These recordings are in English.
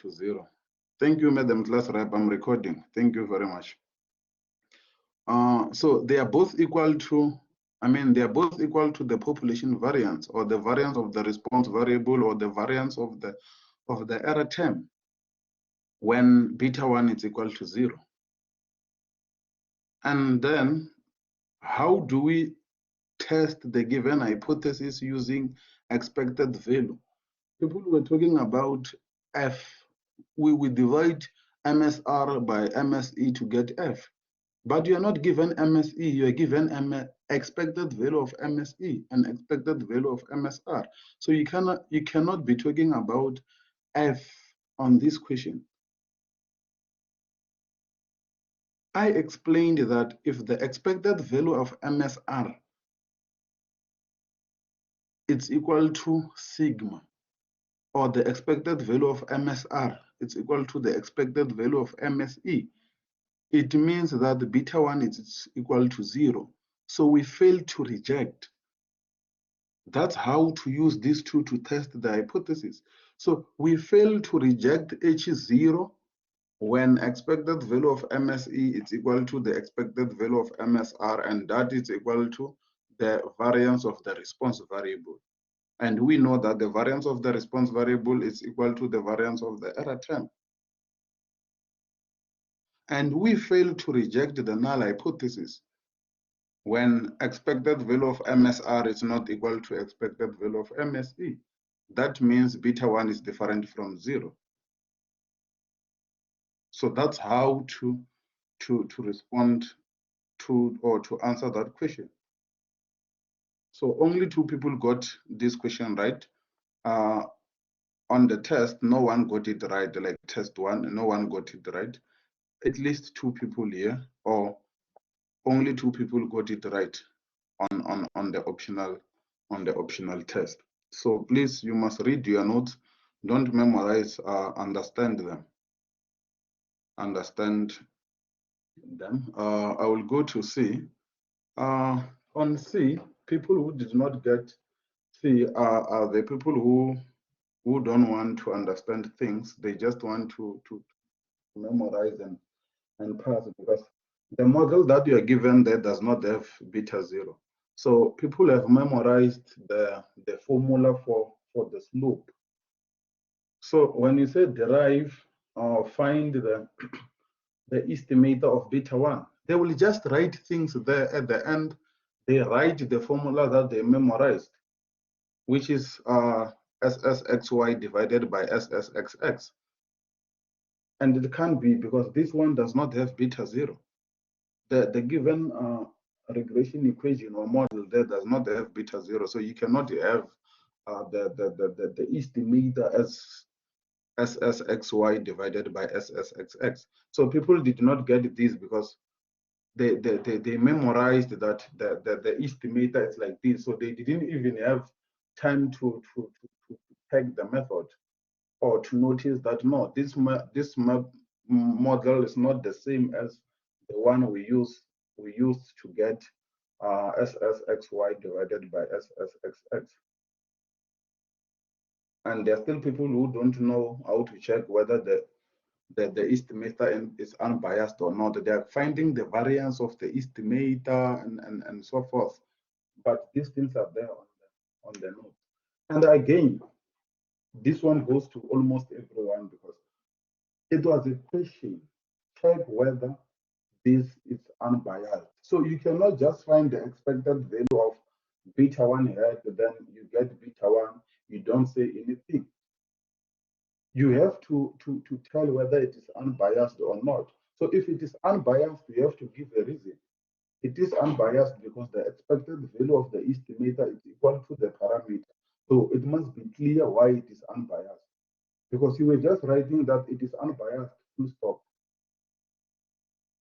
to 0. Thank you, Madam Class Rep. I'm recording. Thank you very much. So they are both equal to, they are both equal to the population variance, or the variance of the response variable, or the variance of the error term, when beta 1 is equal to 0. And then how do we test the given hypothesis using expected value? People were talking about F. We will divide MSR by MSE to get F. But you are not given MSE, you are given expected value of MSE and expected value of MSR. So you cannot be talking about F on this question. I explained that if the expected value of MSR is equal to sigma, or the expected value of MSR is equal to the expected value of MSE, it means that the beta 1 is equal to 0. So we fail to reject. That's how to use these two to test the hypothesis. So we fail to reject H0 when expected value of MSE is equal to the expected value of MSR, and that is equal to the variance of the response variable. And we know that the variance of the response variable is equal to the variance of the error term. And we fail to reject the null hypothesis when expected value of MSR is not equal to expected value of MSE. That means beta 1 is different from 0. So that's how to respond to, or to answer that question. So only 2 people got this question right. On the test, no one got it right, like test 1, no one got it right. At least 2 people here, or only 2 people got it right on the optional test. So please, you must read your notes. Don't memorize, understand them. Understand them. I will go to C. On C, people who did not get C are the people who don't want to understand things. They just want to memorize and pass, because the model that you are given there does not have beta 0. So people have memorized the formula for the slope. So when you say derive or find the estimator of beta 1, they will just write things there at the end. They write the formula that they memorized, which is SSXY divided by SSXX. And it can't be, because this one does not have beta 0. The given regression equation or model there does not have beta 0. So you cannot have the estimator as SSXY divided by SSXX. So people did not get this because they memorized that the estimator is like this. So they didn't even have time to check the method, or to notice that no, this model is not the same as the one we used to get SSXY divided by SSXX. And there are still people who don't know how to check whether the estimator is unbiased or not. They are finding the variance of the estimator and so forth. But these things are there on the note. And again, this one goes to almost everyone, because it was a question: check whether this is unbiased. So you cannot just find the expected value of beta 1 here, then you get beta 1, you don't say anything. You have to tell whether it is unbiased or not. So if it is unbiased, you have to give a reason. It is unbiased because the expected value of the estimator is equal to the parameter. So it must be clear why it is unbiased. Because you were just writing that it is unbiased, full stop.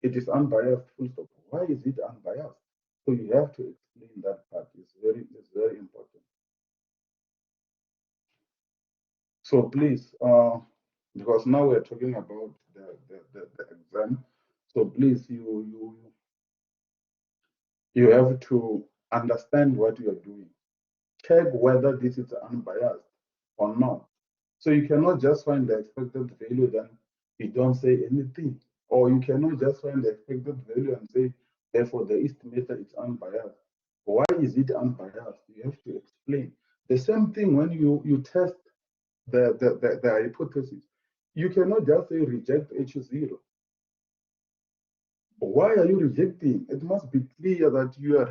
It is unbiased, full stop. Why is it unbiased? So you have to explain that part. It's very important. So please, because now we're talking about the exam. So please, you have to understand what you are doing. Check whether this is unbiased or not. So you cannot just find the expected value, then you don't say anything. Or you cannot just find the expected value and say, therefore, the estimator is unbiased. Why is it unbiased? You have to explain. The same thing when you test the hypothesis. You cannot just say reject H0. Why are you rejecting? It must be clear that you are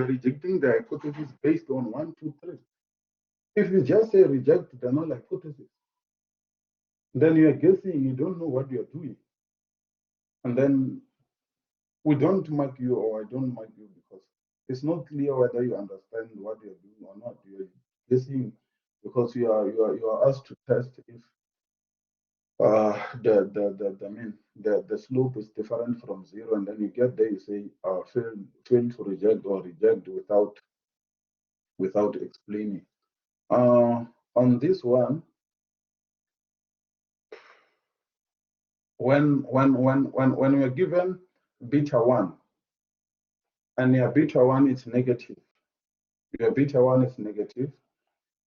rejecting the hypothesis based on 1, 2, 3. If you just say reject the null hypothesis, then you are guessing, you don't know what you are doing. And then we don't mark you, or I don't mark you, because it's not clear whether you understand what you're doing or not. You're guessing because you are asked to test if the slope is different from 0, and then you get there, you say fail to reject, or reject without explaining. On this one, when you're given beta 1 and your beta 1 is negative,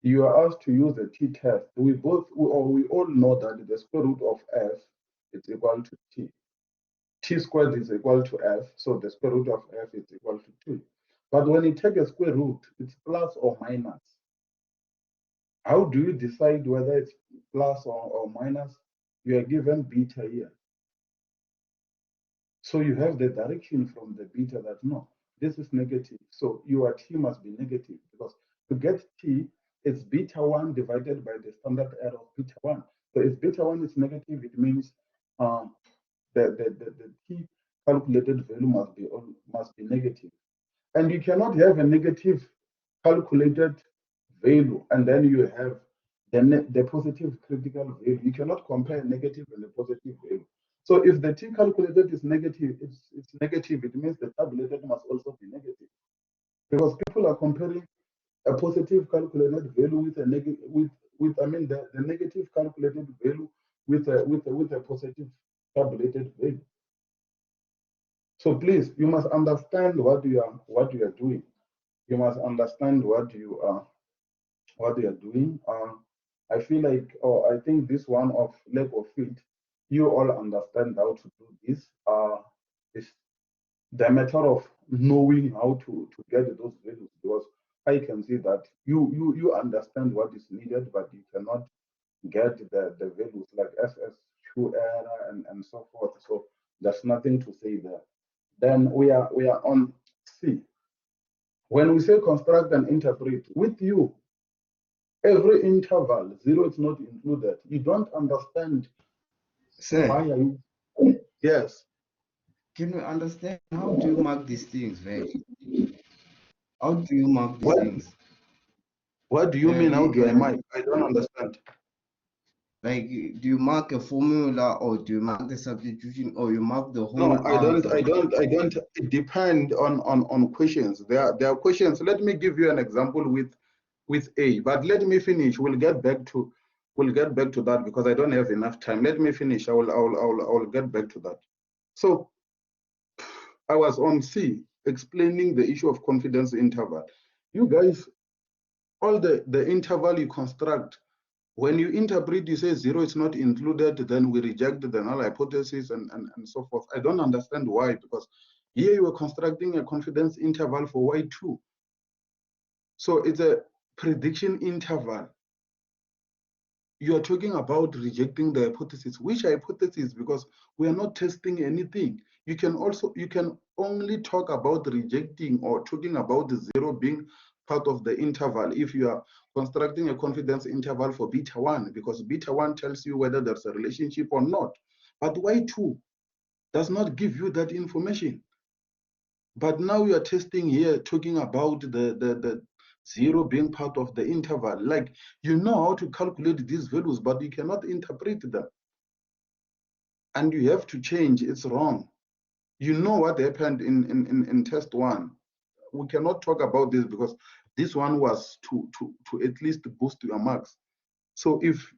you are asked to use the t-test. We all know that the square root of f is equal to t. T squared is equal to f, so the square root of f is equal to 2. But when you take a square root, it's plus or minus. How do you decide whether it's plus or minus? You are given beta here. So you have the direction from the beta that no, this is negative. So your t must be negative, because to get t, it's beta 1 divided by the standard error of beta 1. So if beta 1 is negative, it means the t calculated value must be negative. And you cannot have a negative calculated value and then you have the positive critical value. You cannot compare negative and the positive value. So if the t calculated is negative, it's negative, it means the tabulated must also be negative. Because people are comparing a positive calculated value with a negative the negative calculated value with a positive tabulated value. So please, you must understand what you are doing. You must understand what you are doing. I feel like, or I think this one of lack of fit, you all understand how to do this. It's the matter of knowing how to get those values, because I can see that you understand what is needed, but you cannot get the values like SSTB error and so forth. So there's nothing to say there. Then we are on C. When we say construct and interpret, with you, every interval, 0 is not included. You don't understand. Sir, Why are you? Yes. can we understand how do you mark these things, right? How do you mark these What things? What do you mean? How do I mark? I don't understand. Like, do you mark a formula, or do you mark the substitution, or you mark the No, whole I don't. answer? I don't. I don't. It depends on questions. There are questions. Let me give you an example with A. But let me finish. We'll get back to that because I don't have enough time. Let me finish. I will get back to that. So I was on C, explaining the issue of confidence interval. You guys, all the interval you construct, when you interpret, you say 0 is not included, then we reject the null hypothesis and so forth. I don't understand why, because here you are constructing a confidence interval for Y2. So it's a prediction interval. You are talking about rejecting the hypothesis. Which hypothesis? Because we are not testing anything. You can only talk about rejecting or talking about the 0 being part of the interval if you are constructing a confidence interval for beta 1, because beta 1 tells you whether there's a relationship or not. But Y2 does not give you that information. But now you are testing here, talking about the 0 being part of the interval. Like, you know how to calculate these values, but you cannot interpret them. And you have to change. It's wrong. You know what happened in test 1. We cannot talk about this because this one was to at least boost your marks. So if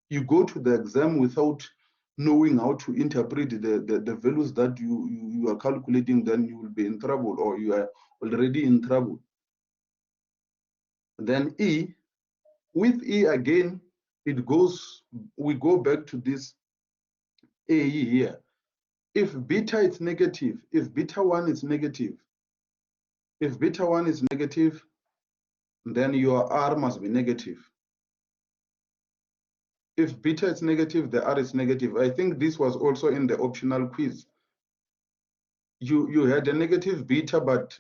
you go to the exam without knowing how to interpret the values that you are calculating, then you will be in trouble, or you are already in trouble. Then E, with E again, it goes, we go back to this A here. If beta is negative, if beta 1 is negative, if beta 1 is negative, then your R must be negative. If beta is negative, the R is negative. I think this was also in the optional quiz. You had a negative beta, but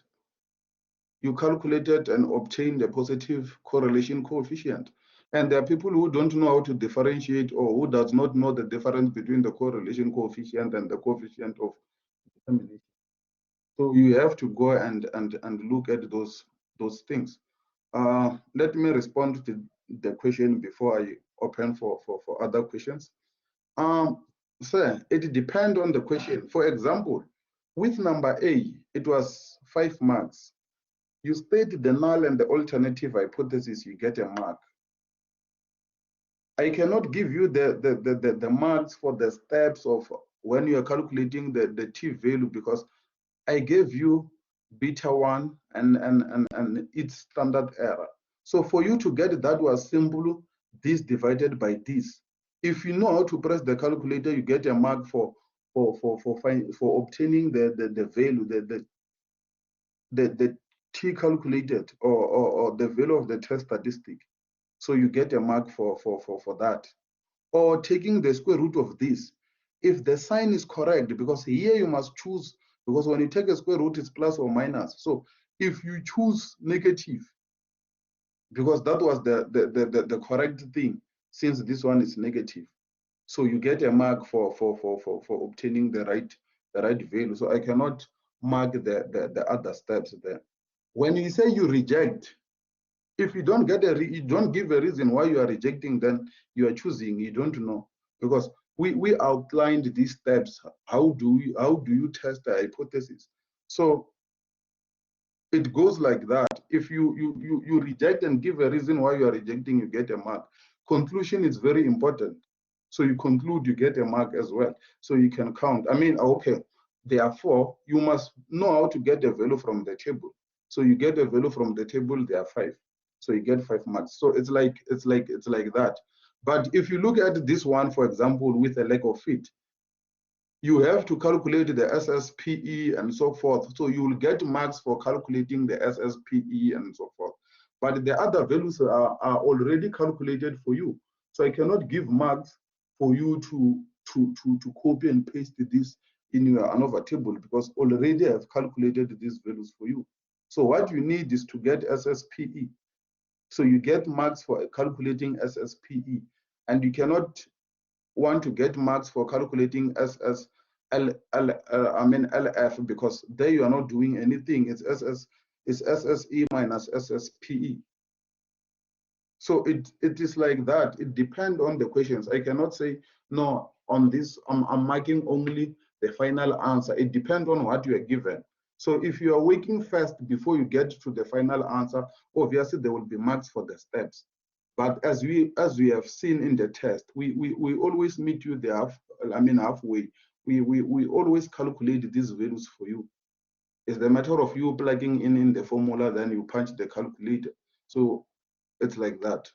you calculated and obtained a positive correlation coefficient. And there are people who don't know how to differentiate, or who does not know the difference between the correlation coefficient and the coefficient of determination. So you have to go and look at those things. Let me respond to the question before I open for other questions. Sir, it depends on the question. For example, with number A, it was 5 marks. You state the null and the alternative hypothesis, you get a mark. I cannot give you the marks for the steps of when you are calculating the t value, because I gave you beta 1 and its standard error. So for you to get that was simple, this divided by this. If you know how to press the calculator, you get a mark for obtaining the value, the t calculated, or the value of the test statistic. So you get a mark for that. Or taking the square root of this. If the sign is correct, because here you must choose, because when you take a square root, it's plus or minus. So if you choose negative, because that was the correct thing, since this one is negative, so you get a mark for obtaining the right value. So I cannot mark the other steps there. When you say you reject, if you don't get you don't give a reason why you are rejecting, then you are choosing, you don't know, because we outlined these steps. How do you test the hypothesis? So it goes like that. If you reject and give a reason why you are rejecting, you get a mark. Conclusion is very important. So you conclude, you get a mark as well. So you can count. I mean, okay, therefore, you must know how to get a value from the table. So you get a value from the table, there are 5. So you get 5 marks. So it's like that. But if you look at this one, for example, with a lack of fit, you have to calculate the SSPE and so forth. So you will get marks for calculating the SSPE and so forth. But the other values are already calculated for you. So I cannot give marks for you to copy and paste this in your ANOVA table, because already I've calculated these values for you. So what you need is to get SSPE. So you get marks for calculating SSPE, and you cannot want to get marks for calculating LF, because there you are not doing anything. It's SSE minus SSPE. So it is like that. It depends on the questions. I cannot say, no, on this, I'm marking only the final answer. It depends on what you are given. So if you are working first before you get to the final answer, obviously there will be marks for the steps. But as we have seen in the test, we always meet you there, halfway. We always calculate these values for you. It's the matter of you plugging in the formula, then you punch the calculator. So it's like that.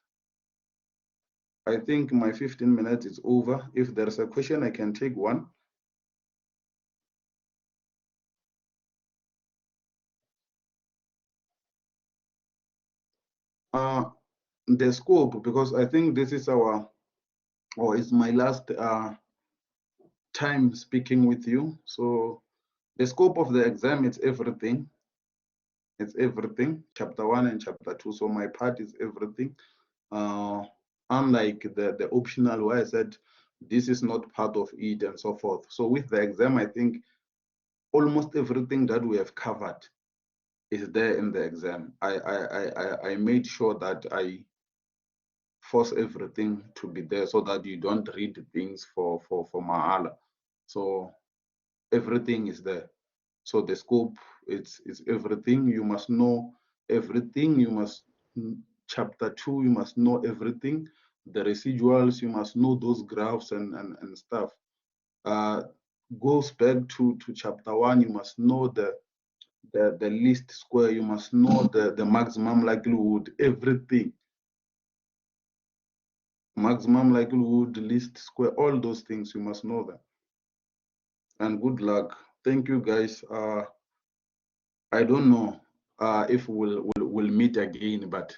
I think my 15 minutes is over. If there's a question, I can take one. The scope, because I think this is it's my last time speaking with you. So the scope of the exam is everything. It's everything, chapter 1 and chapter 2. So my part is everything. Unlike the optional, where I said this is not part of it and so forth. So with the exam, I think almost everything that we have covered is there in the exam. I made sure that I force everything to be there, so that you don't read things for mahala. So everything is there. So the scope, it's everything. You must know everything. You must, chapter 2, you must know everything. The residuals, you must know those graphs and stuff. Goes back to chapter 1, you must know the least square, you must know the maximum likelihood, everything. maximum likelihood, least square, all those things, you must know them. And good luck. Thank you, guys. I don't know if we'll meet again, but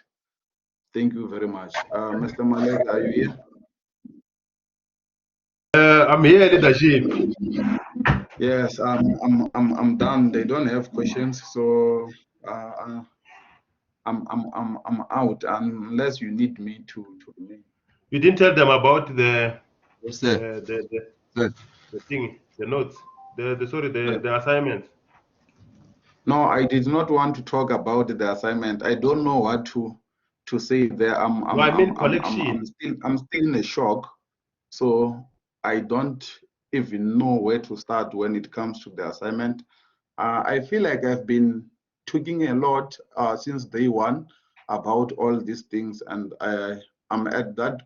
thank you very much. Mr. Malek, are you here? I'm here, leadership. Yes, I'm done. They don't have questions, so I'm out unless you need me to remain. You didn't tell them about the Yes, sir. Sir. the thing, the notes, the sorry, Uh, the assignments. No, I did not want to talk about the assignment. I don't know what to say there. No, I mean collection. I'm still in a shock. So I don't even know where to start when it comes to the assignment. I feel like I've been talking a lot since day one about all these things, and I'm at that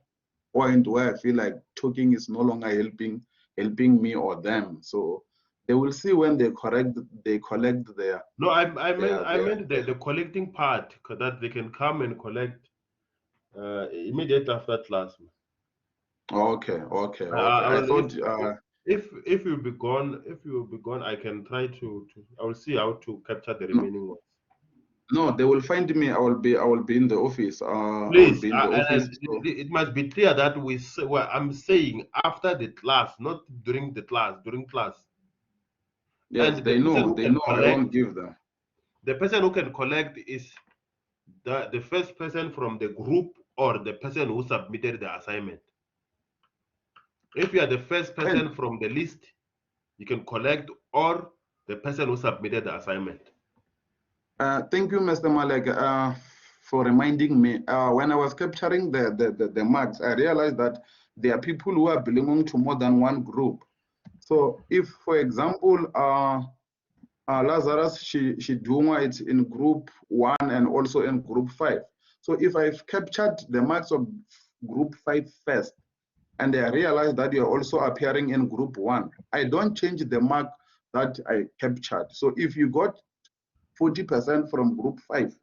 point where I feel like talking is no longer helping me or them. So they will see when they collect No, I their meant the collecting part, that they can come and collect immediately after class. okay. I I will thought if you will be gone, I can try to I will see how to capture the no, remaining ones. no, they will find me. I will be in the office. I will Please, be in the office. and So it must be clear that well, I'm saying after the class, not during the class, during class. yes, And they know. They know I won't give them. the person who can collect is the first person from the group or the person who submitted the assignment. If you are the first And person from the list, you can collect, or the person who submitted the assignment. thank you, Mr. Malek, for reminding me. When I was capturing the marks, I realized that there are people who are belonging to more than one group. So if, for example, Lazarus Shiduma, it's in group 1 and also in group 5. So if I've captured the marks of group 5 first, and I realize that you're also appearing in group 1, I don't change the mark that I captured. So if you got 40% from group 5,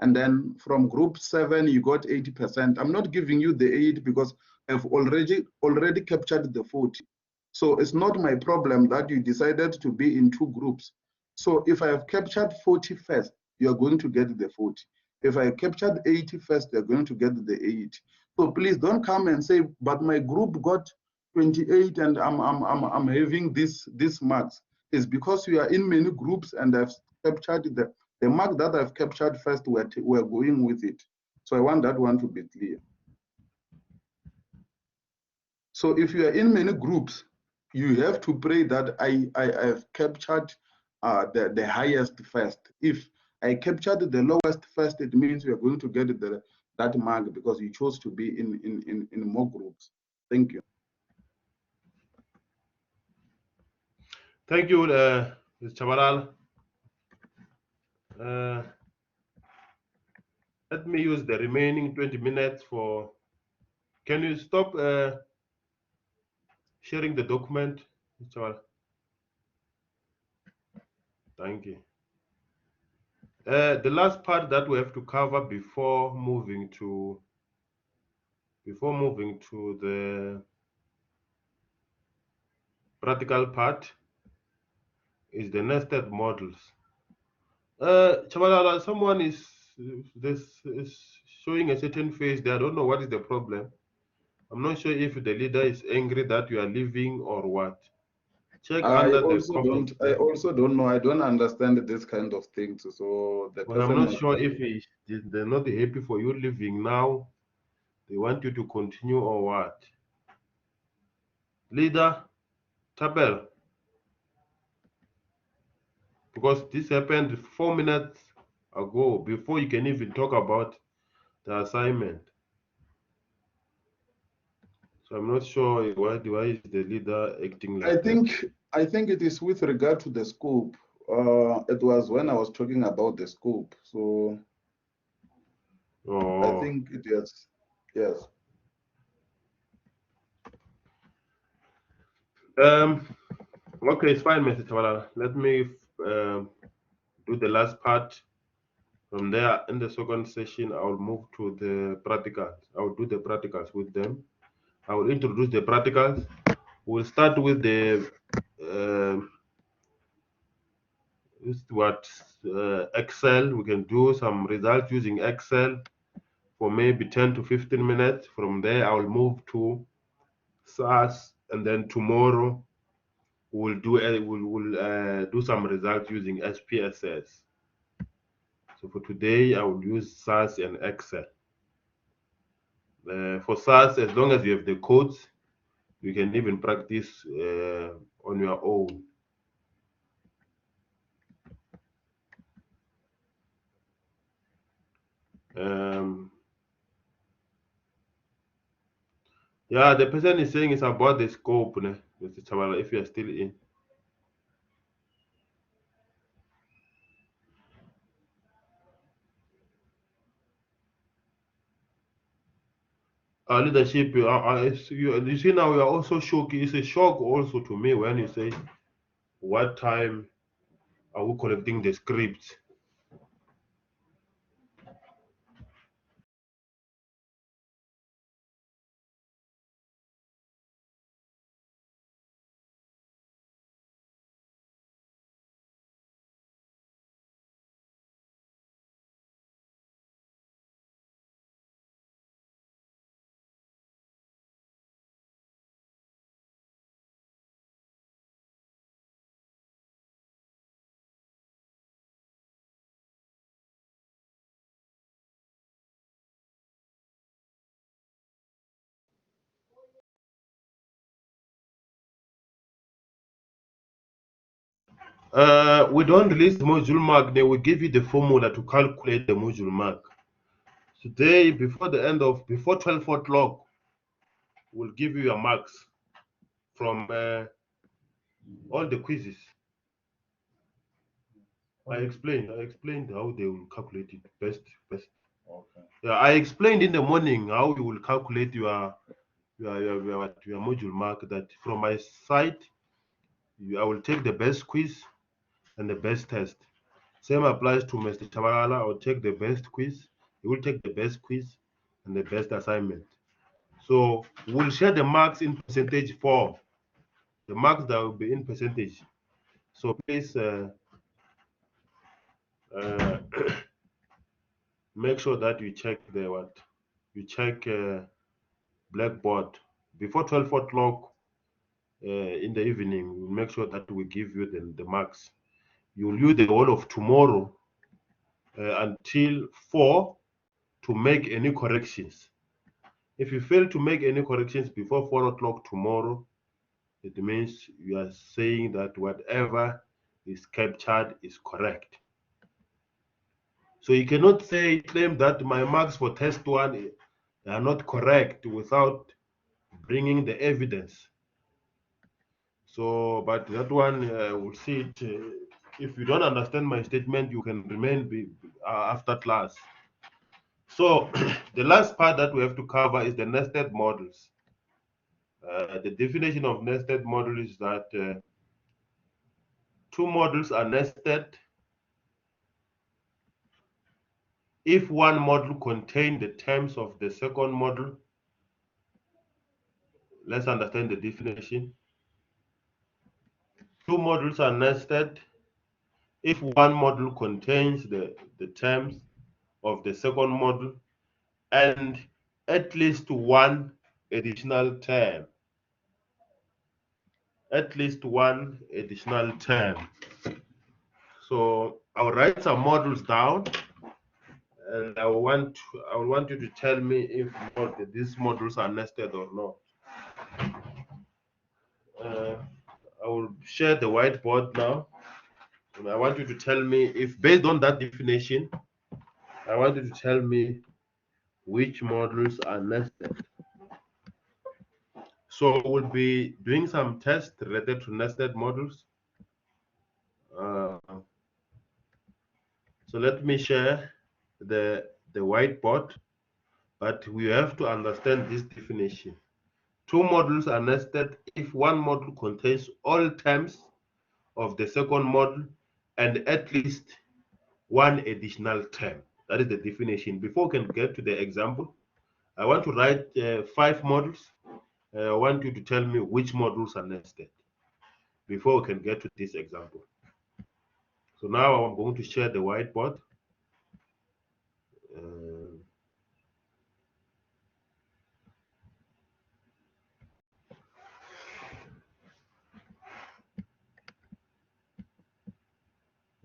and then from group 7 you got 80%, I'm not giving you the 8 because I've already captured the 40. So it's not my problem that you decided to be in two groups. So if I have captured 40 first, you're going to get the 40. If I captured 80 first, you're going to get the 80. So please don't come and say, but my group got 28 and I'm having this marks. It's because you are in many groups and I've captured the mark that I've captured first, we're going with it. So I want that one to be clear. So if you are in many groups, you have to pray that I've captured the highest first. If I captured the lowest first, it means we are going to get that mark because you chose to be in more groups. Thank you. Thank you, Mr. Chabalal. Let me use the remaining 20 minutes for. Can you stop sharing the document, Mr. Chabalal? Thank you. The last part that we have to cover before moving to the practical part is the nested models. Chabalala, someone is this is showing a certain face there. I don't know what is the problem. I'm not sure if the leader is angry that you are leaving or what. Check I under the also comments don't. I there. also don't know. I don't understand this kind of things. So the But I'm person not must sure be. if they're not happy for you leaving now. They want you to continue or what. Leader, Tabel, because this happened 4 minutes ago before you can even talk about the assignment. So I'm not sure why is the leader acting I like that. think I think it is with regard to the scope. It was when I was talking about the scope. So I Oh, think it is. Yes. um, okay, it's fine, Mr. Tawala. Let me do the last part. From there, in the second session, I'll move to the practicals. I'll do the practicals with them. I will introduce the practicals. We'll start with the Excel. We can do some results using Excel for maybe 10 to 15 minutes. From there, I will move to SAS, and then tomorrow we'll do some results using SPSS. So for today, I will use SAS and Excel. For SAS, as long as you have the codes, you can even practice on your own. Yeah, the person is saying it's about the scope, ne, Mr. Chavala, if you are still in. Our leadership, you see now, we are also shocked. It's a shock also to me when you say, what time are we collecting the scripts? We don't release the module mark, then we give you the formula to calculate the module mark. Today, before 12 o'clock, we'll give you your marks from all the quizzes. I explained how they will calculate it best. Okay. Yeah, I explained in the morning how you will calculate your module mark. That from my side, I will take the best quiz and the best test. Same applies to Mr. Chabalala. I will take the best quiz. He will take the best quiz and the best assignment. So we'll share the marks in percentage form. The marks that will be in percentage. So please uh, make sure that you check the what you check Blackboard before 12 o'clock in the evening. We'll make sure that we give you the marks. You'll use the whole of tomorrow until 4 to make any corrections. If you fail to make any corrections before 4 o'clock tomorrow, it means you are saying that whatever is captured is correct. So you cannot claim that my marks for test 1 are not correct without bringing the evidence. So, but that one, we'll see it. If you don't understand my statement, you can remain after class. So, the last part that we have to cover is the nested models. The definition of nested model is that two models are nested if one model contains the terms of the second model. Let's understand the definition. Two models are nested if one model contains the terms of the second model and at least one additional term. At least one additional term. So I'll write some models down, and I want you to tell me if these models are nested or not. I will share the whiteboard now, and I want you to tell me if, based on that definition, I want you to tell me which models are nested. So we'll be doing some tests related to nested models. So let me share the whiteboard, but we have to understand this definition. Two models are nested if one model contains all terms of the second model and at least one additional term. That is the definition. Before we can get to the example, I want to write 5 models, I want you to tell me which modules are nested before we can get to this example. So now I'm going to share the whiteboard.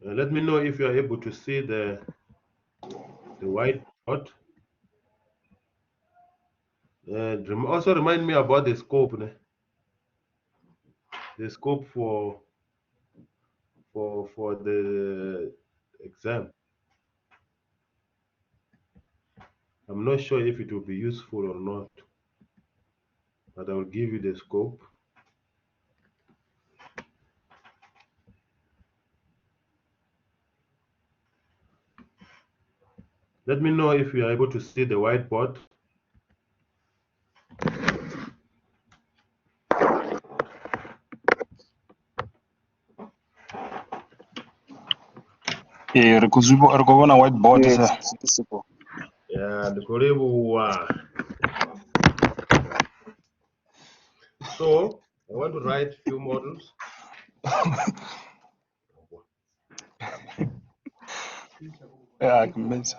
Let me know if you are able to see the whiteboard. Also remind me about the scope. The scope for the exam. I'm not sure if it will be useful or not, but I will give you the scope. Let me know if you are able to see the whiteboard. Yeah, Rukubona whiteboard is visible. Yeah, the Korebu. So I want to write few models. Yeah, I can mention.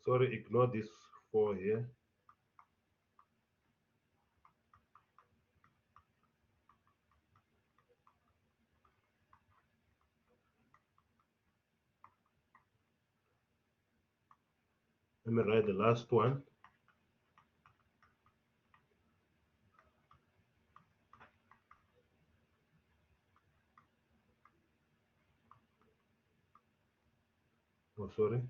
Sorry, ignore this 4 here. Let me write the last one. Oh, sorry.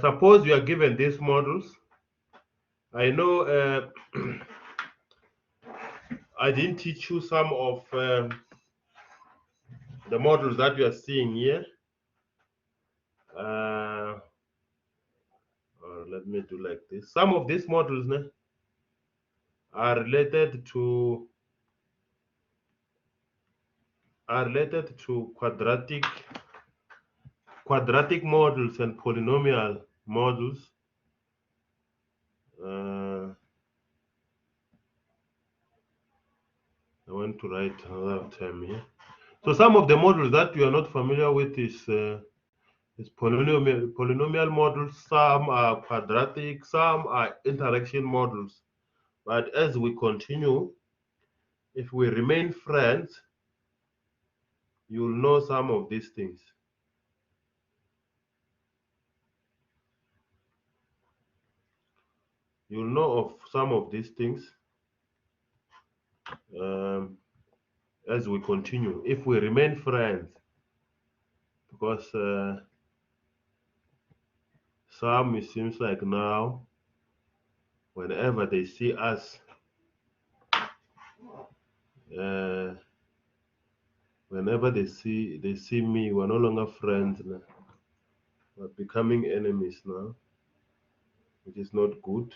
Suppose you are given these models. I know I didn't teach you some of the models that you are seeing here. Or let me do like this. Some of these models are related to quadratic models and polynomial models. I want to write another term here. So some of the models that you are not familiar with is polynomial models. Some are quadratic, some are interaction models. But as we continue, if we remain friends, you'll know some of these things. You'll know of some of these things as we continue, if we remain friends, because some, it seems like now, whenever they see us, whenever they see me, we're no longer friends now. We're becoming enemies now, which is not good.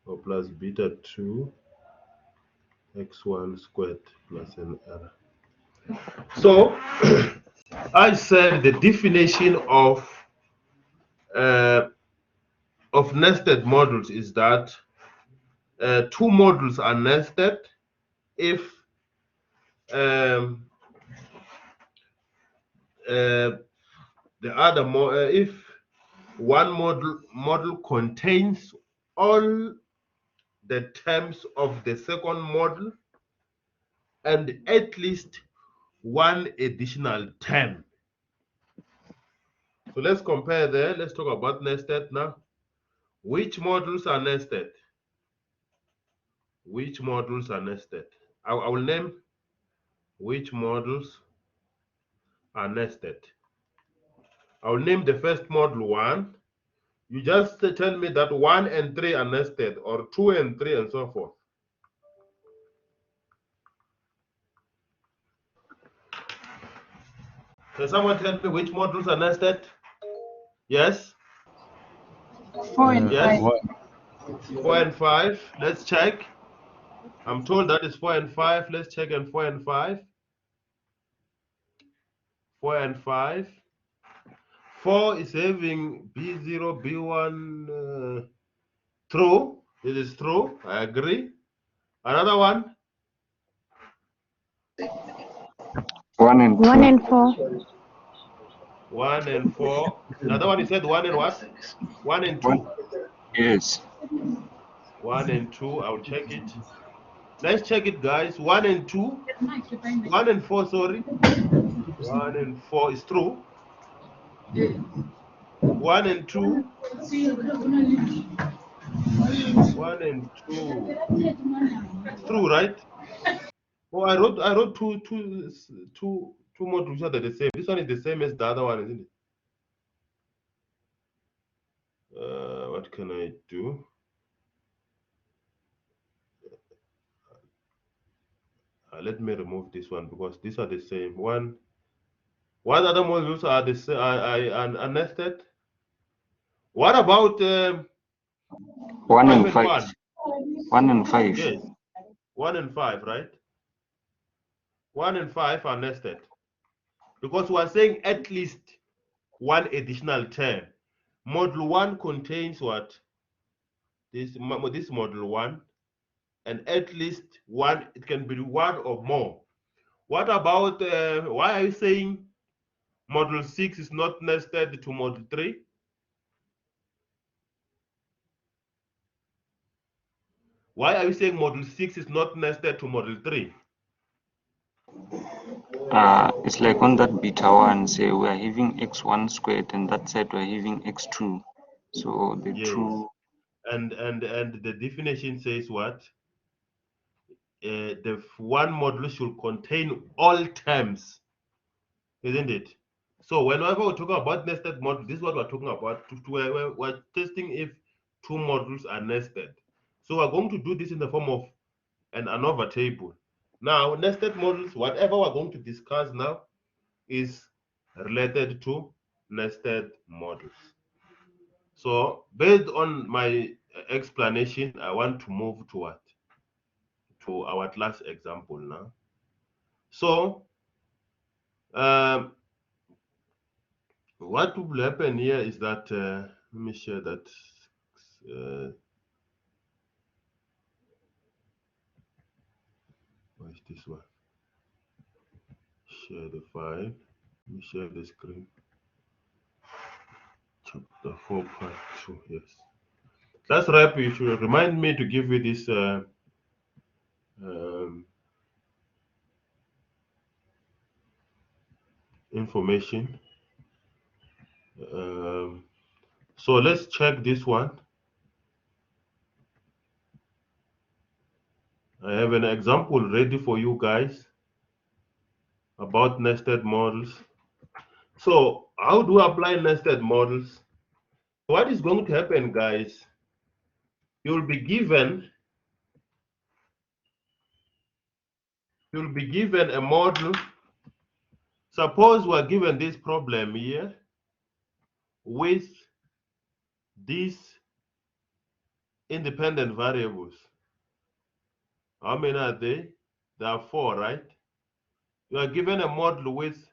Or plus beta 2 x1 squared plus an error. So I said the definition of nested models is that two models are nested if the other if one model contains all the terms of the second model and at least one additional term. So let's compare there. Let's talk about nested now. Which modules are nested? Which modules are nested? I will name which modules are nested. I will name the first module 1. You just tell me that 1 and 3 are nested, or 2 and 3 and so forth. Can someone tell me which modules are nested? Yes? 4 and Yes? 5. 4 and 5. Let's check. I'm told that is 4 and 5. Let's check on 4 and 5. 4 and 5. 4 is having B0, B1 true. It is true. I agree. Another one? 1 and 2. 1 and 4. 1 and 4. Another one, you said 1 and what? 1 and 2. 1. Yes. 1 and 2. I'll check it. Let's check it, guys. 1 and 2. 1 and 4, sorry. 1 and 4 is true. 1 and 2. 1 and 2. It's true, right? Oh, I wrote two modules that are the same. This one is the same as the other one, isn't it? What can I do? Let me remove this one because these are the same. What other modules are the same? Are nested? What about 1 and 5 5. and 1 and 5. Yes, 1 and 5, right? 1 and 5 are nested because we are saying at least one additional term. Module 1 contains what? This module 1, and at least one, it can be one or more. What about, why are you saying module 6 is not nested to module 3? Why are you saying module 6 is not nested to module 3? It's like on that beta 1, say we are having x1 squared, and that side we are having x2. So the Yes. two. And the definition says what? The one module should contain all terms, isn't it? So whenever we talk about nested module, this is what we're talking about. We're testing if two modules are nested. So we're going to do this in the form of an ANOVA table. Now, nested modules, whatever we're going to discuss now is related to nested modules. So based on my explanation, I want to move to what? To our last example now. So what will happen here is that, let me share that. What is this one? Share the file. Let me share the screen. Chapter 4, part 2. Yes. That's right. You should remind me to give you this information. So let's check this one. I have an example ready for you guys about nested models. So how do I apply nested models? What is going to happen, guys? You'll be given a model. Suppose we're given this problem here with these independent variables. How many are they? There are 4, right? You are given a model with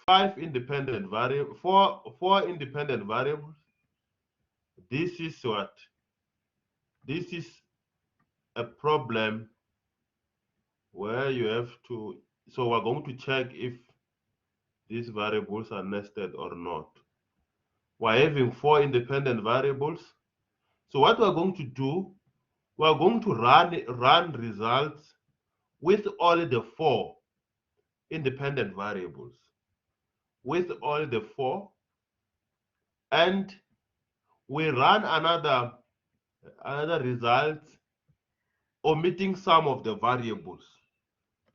5 independent variables, four independent variables. This is what? This is a problem where you have to, so we're going to check if these variables are nested or not. We're having 4 independent variables. So what we're going to do, we're going to run results with all the 4 independent variables with all the 4, and we run another result omitting some of the variables.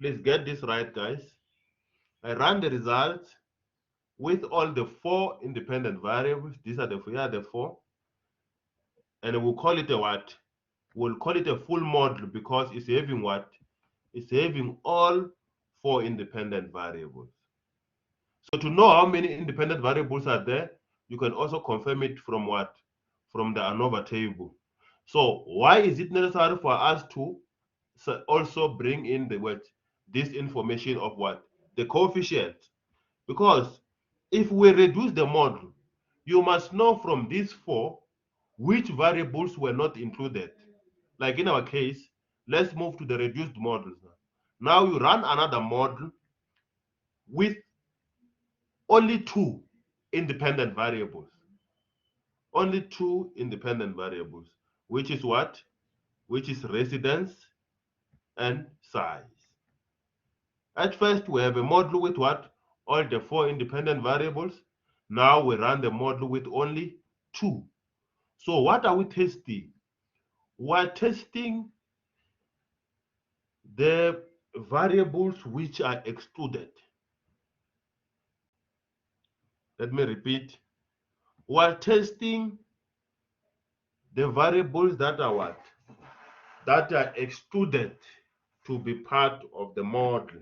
Please get this right, guys. I run the result with all the 4 independent variables. These are the 4, and we'll call it a what? We'll call it a full model because it's having what? It's having all 4 independent variables. So to know how many independent variables are there, you can also confirm it from what? From the ANOVA table. So why is it necessary for us to also bring in the what? This information of what? The coefficient. Because if we reduce the model, you must know from these 4 which variables were not included. Like in our case, let's move to the reduced models now. Now you run another model with only 2 independent variables. Only 2 independent variables, which is what? Which is residence and size. At first, we have a model with what? All the 4 independent variables. Now we run the model with only 2. So what are we testing? We're testing the variables which are excluded. Let me repeat. We're testing the variables that are what? That are excluded to be part of the model.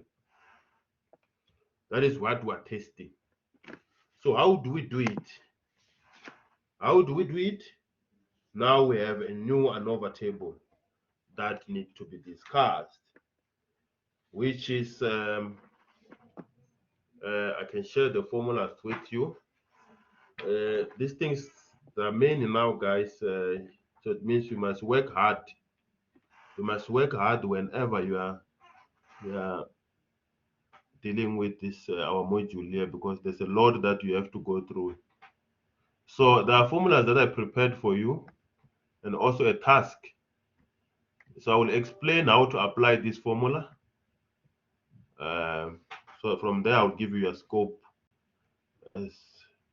That is what we're testing. So how do we do it? How do we do it? Now we have a new ANOVA table that needs to be discussed, which is, I can share the formulas with you. These things are many now, guys. So it means you must work hard. You must work hard whenever you are dealing with this our module here, because there's a lot that you have to go through. So there are formulas that I prepared for you, and also a task. So I will explain how to apply this formula. So from there, I'll give you a scope as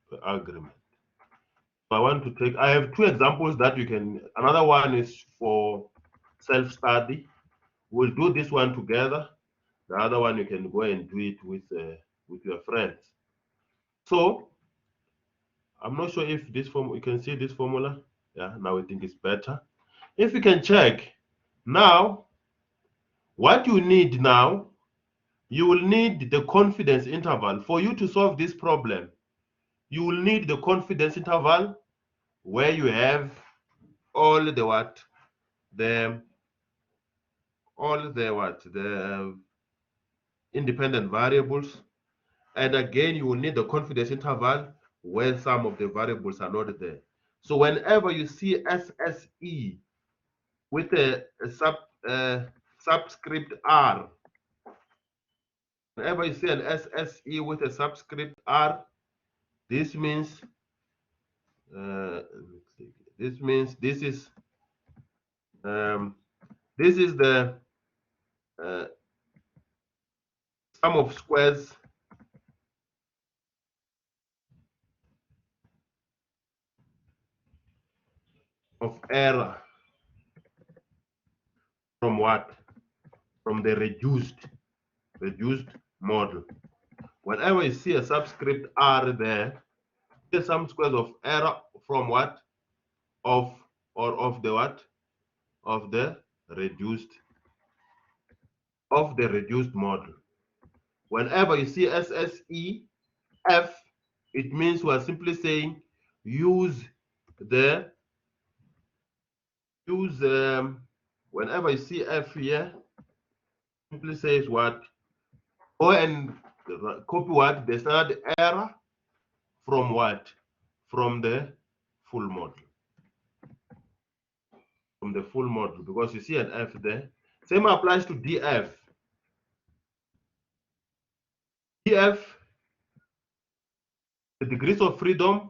per agreement. So I want to take, I have 2 examples that you can, another one is for self-study. We'll do this one together. The other one, you can go and do it with your friends. So I'm not sure if this form, you can see this formula. Yeah, now I think it's better. If you can check, now, what you need now, you will need the confidence interval. For you to solve this problem, you will need the confidence interval where you have all the what? All the what? The independent variables. And again, you will need the confidence interval where some of the variables are not there. So whenever you see SSE with a subscript R, whenever you see an SSE with a subscript R, this means this is the sum of squares of error from what? From the reduced model. Whenever you see a subscript R there, the sum squares of error from what? Of the what? Of the reduced model. Whenever you see SSEF, it means we are simply saying use whenever you see F here, simply says what? Go and copy what? The standard error from what? From the full model. From the full model, because you see an F there. Same applies to DF. DF, the degrees of freedom.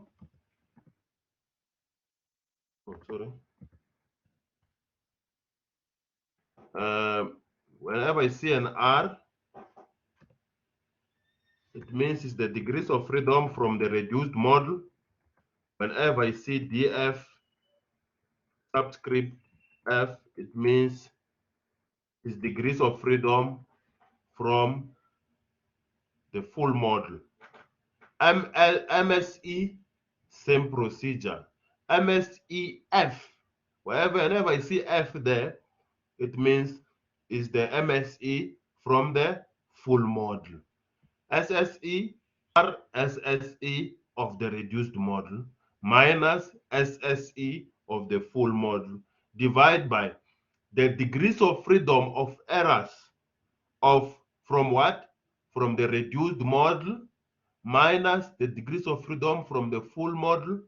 Oh, sorry. Whenever I see an R, it means it's the degrees of freedom from the reduced model. Whenever I see df subscript f, it means it's degrees of freedom from the full model. MSE, same procedure. MSEF, whenever I see F there, it means is the MSE from the full model. SSE, SSE of the reduced model minus SSE of the full model divided by the degrees of freedom of errors of from what? From the reduced model minus the degrees of freedom from the full model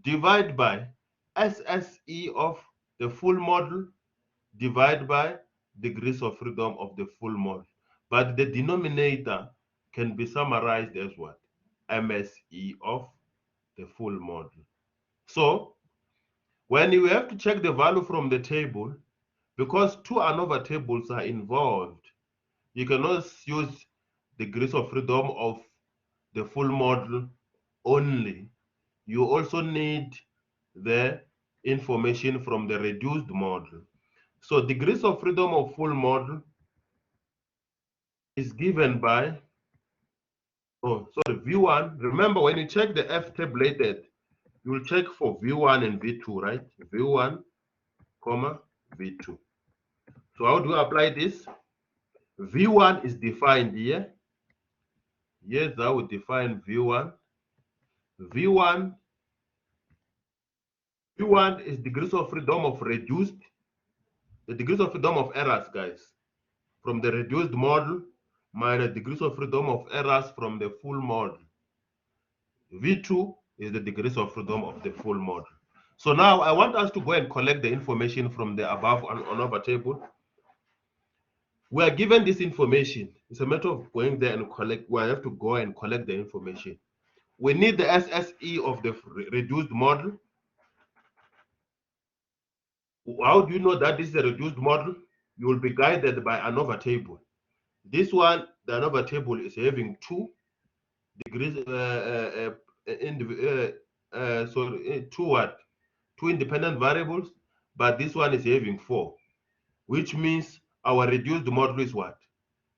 divided by SSE of the full model divided by degrees of freedom of the full model. But the denominator can be summarized as what? MSE of the full model. So when you have to check the value from the table, because two ANOVA tables are involved, you cannot use degrees of freedom of the full model only. You also need the information from the reduced model. So degrees of freedom of full model is given by, V1. Remember, when you check the F tabulated, you will check for V1 and V2, right? V1, comma, V2. So how do you apply this? V1 is defined here. Yes, I would define V1. V1 is degrees of freedom of reduced, the degrees of freedom of errors, guys, from the reduced model minus degrees of freedom of errors from the full model. V2 is the degrees of freedom of the full model. So now I want us to go and collect the information from the above ANOVA table. We are given this information. It's a matter of going there and collect. We have to go and collect the information. We need the SSE of the reduced model. How do you know that this is a reduced model? You will be guided by ANOVA table. This one, the ANOVA table is having 2 degrees, two independent variables, but this one is having 4, which means our reduced model is what?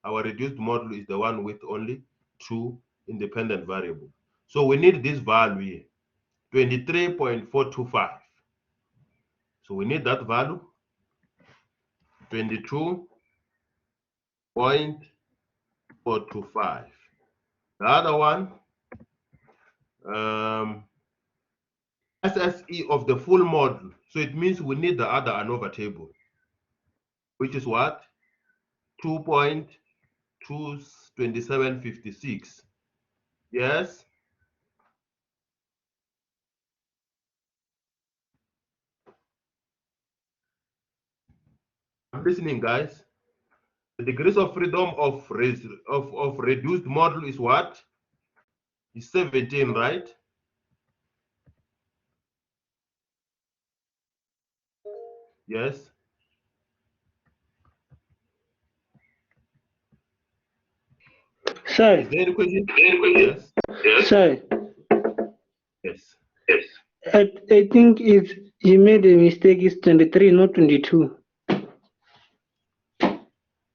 Our reduced model is the one with only 2 independent variables. So we need this value here, 23.425. So we need that value, 22.425. The other one, SSE of the full model. So it means we need the other ANOVA table, which is what? 2.22756. Yes? I'm listening, guys. The degrees of freedom of reduced model is what? Is 17, right? Yes. Sir, Is there any question? Yes. sir, Yes. I think you made a mistake. It's 23, not 22.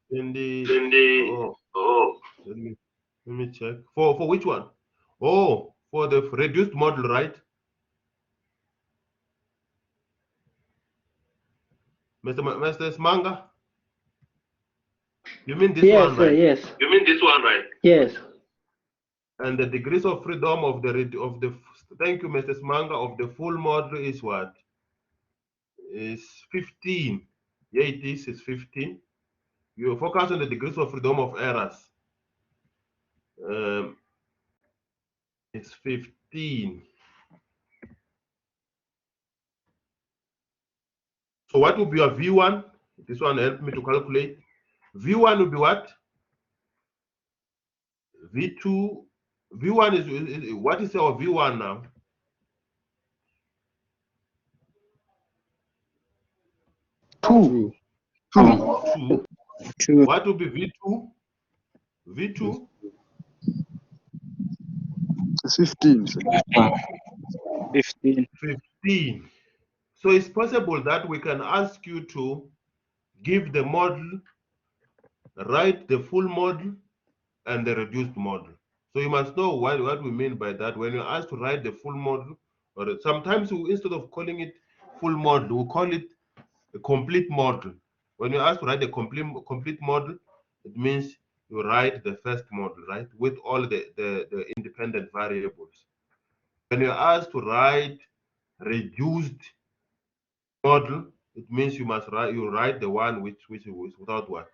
Let me check. For which one? Oh, for the reduced model, right? Mr. Smanga? You mean this Yes, one, sir, right? yes. You mean this one, right? Yes. And the degrees of freedom of the thank you, Mr. Smanga, of the full model is what? Is 15. Yeah, it is 15. You focus on the degrees of freedom of errors. It's 15. So what will be your V1? This one help me to calculate. V1 will be what? V2. V1 is what is our V1 now? Two. Two. What will be V2? V2 It's 15. Sir. 15. 15. So it's possible that we can ask you to give the model, write the full model and the reduced model. So you must know what we mean by that. When you're asked to write the full model, or sometimes we, instead of calling it full model, we call it a complete model. When you're asked to write a complete model, it means you write the first model, right, with all the independent variables. When you're asked to write reduced model, it means you write the one which is without what?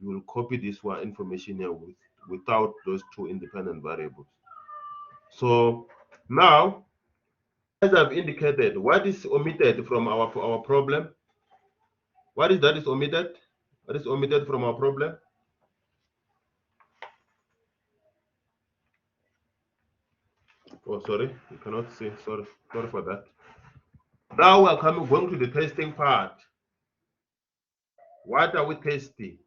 You will copy this one information here without those two independent variables. So now, as I've indicated, what is omitted from our problem? What is that is omitted? What is omitted from our problem? Oh, sorry, you cannot see. Sorry for that. Now we are going to the testing part. What are we testing?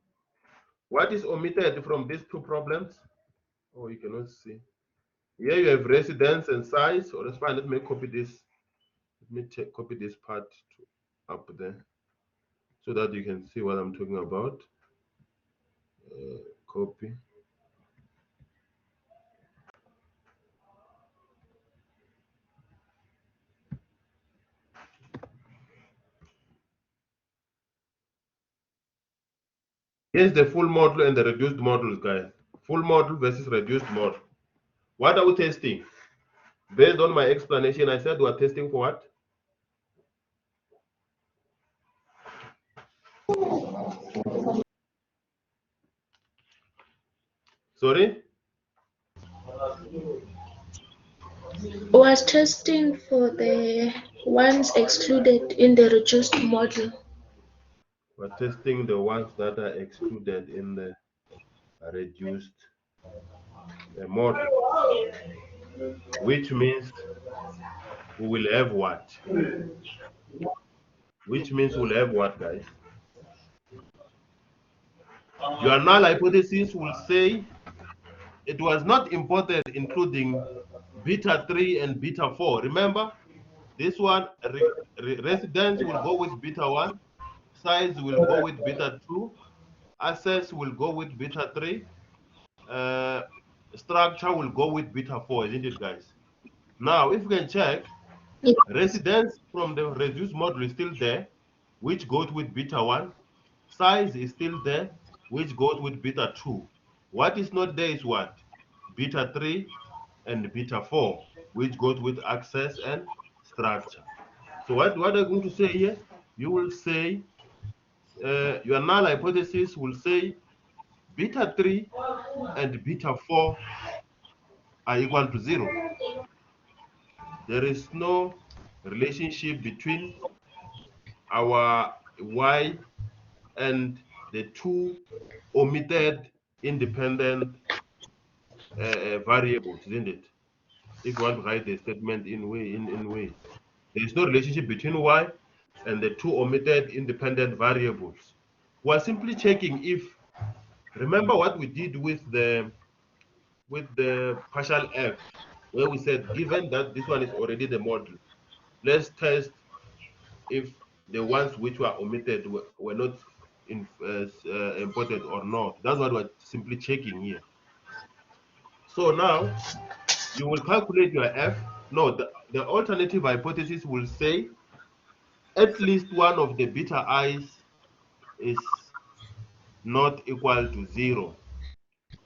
What is omitted from these two problems? Oh, you cannot see. Here you have residence and size. Or that's fine. Let me copy this. Let me copy this part up there so that you can see what I'm talking about. Copy. Here's the full model and the reduced models, guys. Full model versus reduced model. What are we testing? Based on my explanation, I said we are testing for what? Sorry? Was testing for the ones excluded in the reduced model. We're testing the ones that are excluded in the reduced model, which means we will have what? Which means we'll have what, guys? Your null hypothesis will say it was not important including beta 3 and beta 4. Remember, this one, residence will go with beta 1, size will go with beta 2, access will go with beta 3, structure will go with beta 4, isn't it, guys? Now, if we can check, residence from the reduced model is still there, which goes with beta 1. Size is still there, which goes with beta 2. What is not there is what? Beta 3 and beta 4, which goes with access and structure. So what are you going to say here? You will say, your null hypothesis will say beta 3 and beta 4 are equal to 0. There is no relationship between our y and the two omitted independent variables, isn't it? If you want to write the statement in ways, there is no relationship between y and the two omitted independent variables. We are simply checking if, remember what we did with the partial f, where we said given that this one is already the model, let's test if the ones which were omitted were not important or not. That's what we're simply checking here. So now you will calculate your f. No, the alternative hypothesis will say at least one of the beta i's is not equal to 0.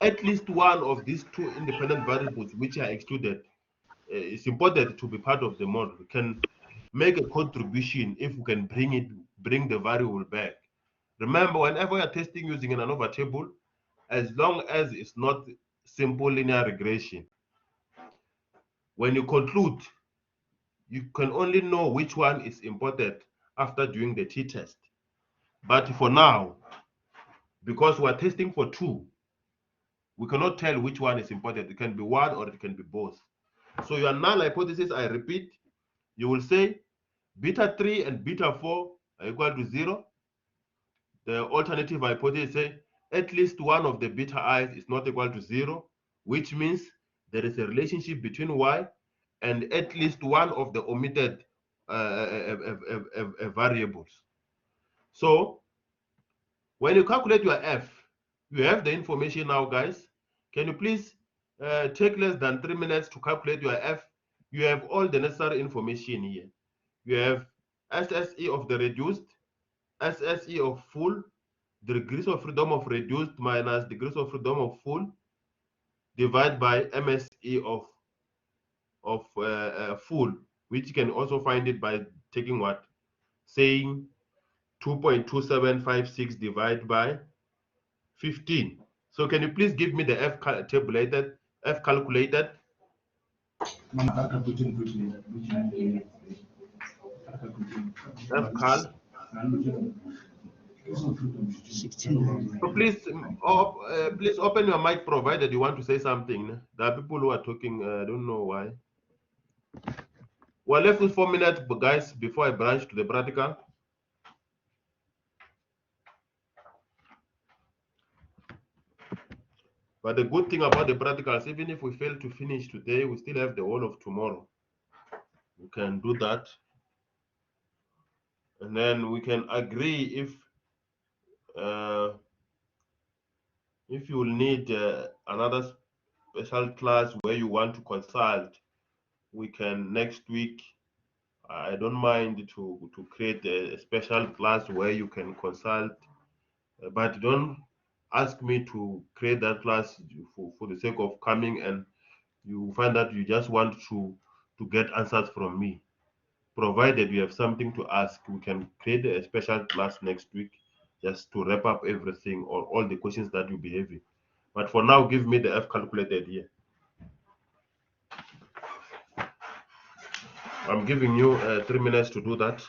At least one of these two independent variables which are excluded is important to be part of the model. We can make a contribution if we can bring the variable back. Remember, whenever you're testing using an ANOVA table, as long as it's not simple linear regression, when you conclude, you can only know which one is important after doing the t-test. But for now, because we're testing for 2, we cannot tell which one is important. It can be one or it can be both. So your null hypothesis, I repeat, you will say beta 3 and beta 4 are equal to 0. The alternative hypothesis say at least one of the beta i's is not equal to 0, which means there is a relationship between y and at least one of the omitted variables. So when you calculate your f, you have the information now, guys. Can you please take less than 3 minutes to calculate your f? You have all the necessary information here. You have SSE of the reduced, SSE of full, the degrees of freedom of reduced minus degrees of freedom of full, divided by MSE of full, which you can also find it by taking what? Saying 2.2756 divided by 15. So can you please give me the F tabulated, F calculated? F cal. So please, please open your mic, provided you want to say something. There are people who are talking. I don't know why. We're left with 4 minutes, guys, before I branch to the practical. But the good thing about the practicals, even if we fail to finish today, we still have the whole of tomorrow. We can do that. And then we can agree if you will need another special class where you want to consult, we can next week. I don't mind to create a special class where you can consult, but don't ask me to create that class for the sake of coming and you find that you just want to get answers from me. Provided you have something to ask, we can create a special class next week just to wrap up everything or all the questions that you'll be having. But for now, give me the F calculated here. I'm giving you 3 minutes to do that.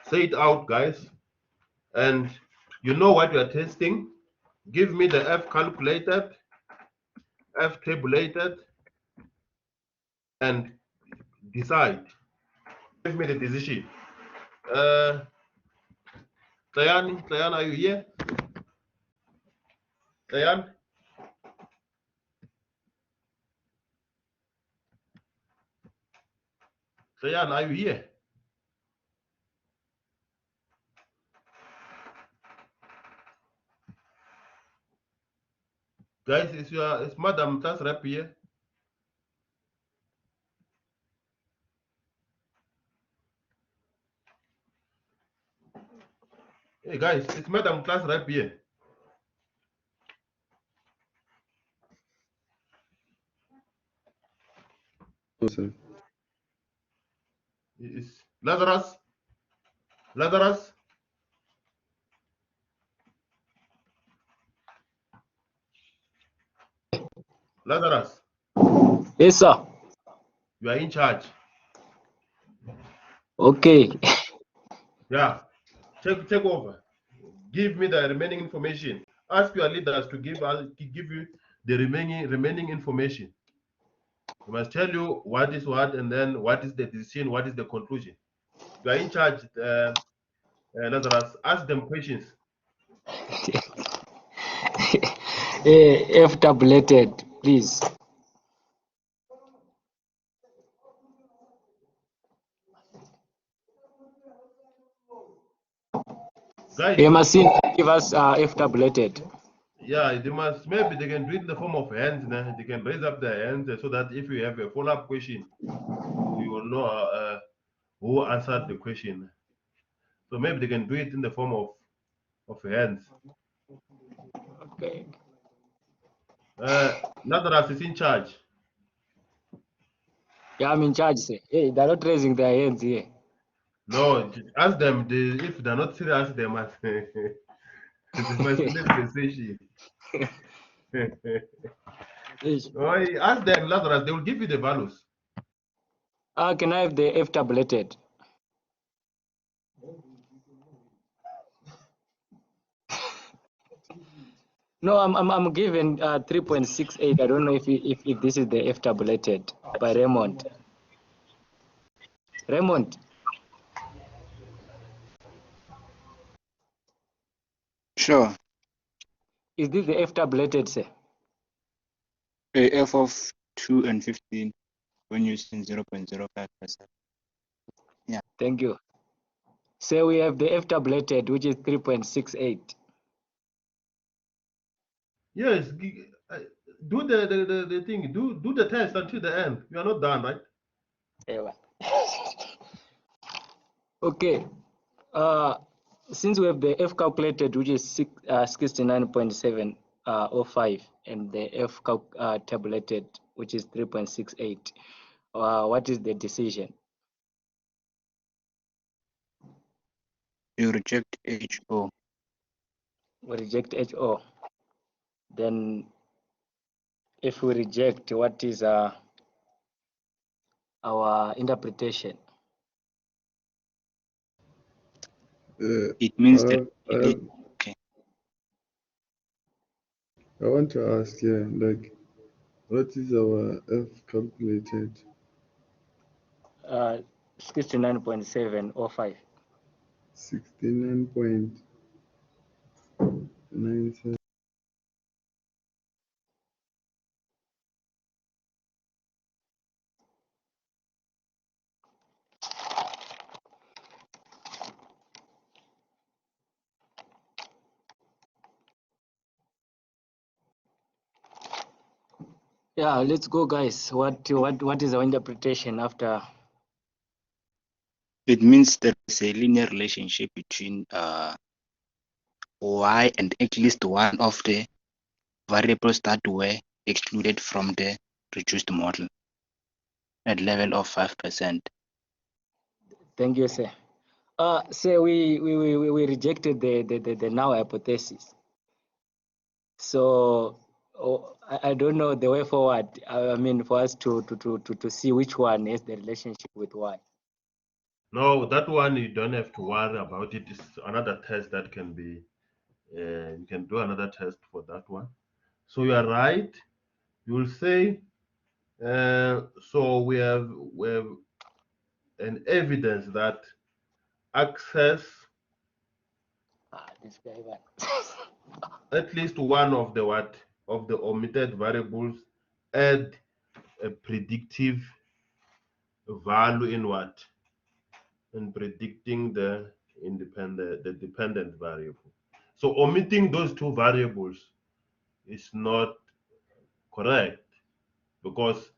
Say it out, guys. And you know what you are testing. Give me the F calculated, F tabulated, and decide. Give me the decision. Tayan, are you here? Tayan? Tayan, are you here? Guys, is Madam class rep here? Hey guys, it's Madam class rep here. No, sir. Is Lazarus? Lazarus? Lazarus, Yes, sir. you are in charge. Okay. Yeah, take over. Give me the remaining information. Ask your leaders to give you the remaining information. I must tell you what is what, and then what is the decision, what is the conclusion. You are in charge, Lazarus. Ask them questions. F tabulated, please. Guys, You must give us F tabulated. yeah, they must, maybe they can do it in the form of hands. They can raise up their hands so that if you have a follow-up question, you will know who answered the question. So maybe they can do it in the form of hands. Okay. Lazarus is in charge. Yeah, I'm in charge, sir. Hey, they're not raising their hands here. No, ask them. If they're not serious, they must they must leave the session. Ask them, Lazarus. They will give you the values. Can I have the F tabulated? No, I'm given 3.68. I don't know if this is the F tabulated by Raymond. Raymond. Sure. Is this the F tabulated, sir? F of 2 and 15 when using 0.05%. Yeah. Thank you. So we have the F tabulated, which is 3.68. Yes, do the thing. Do the test until the end. You are not done, right? Ewa. Okay. Since we have the F calculated, which is 69.705, and the F tabulated, which is 3.68, what is the decision? You reject HO. We reject HO. Then if we reject, what is our interpretation? It means that okay. I want to ask, like, what is our F calculated? 69.705. 69.97. Yeah, let's go, guys. What is our interpretation after? it means there is a linear relationship between Y and at least one of the variables that were excluded from the reduced model at level of 5%. Thank you, sir. So we rejected the null hypothesis. So I don't know the way forward. I mean, for us to see which one has the relationship with Y. No, that one you don't have to worry about it. It's another test that can be. You can do another test for that one. So you are right. You will say. So we have an evidence that access This guy one. at least one of the omitted variables add a predictive value in what? In predicting the dependent variable. So omitting those two variables is not correct because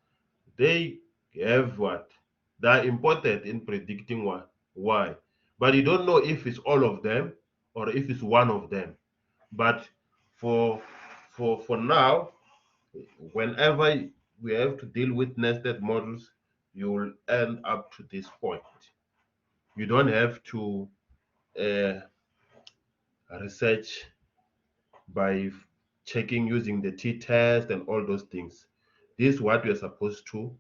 they have what? They're important in predicting what? Why. But you don't know if it's all of them or if it's one of them. But for now, whenever we have to deal with nested models, you will end up to this point. You don't have to research by checking using the t-test and all those things. This is what we are supposed to.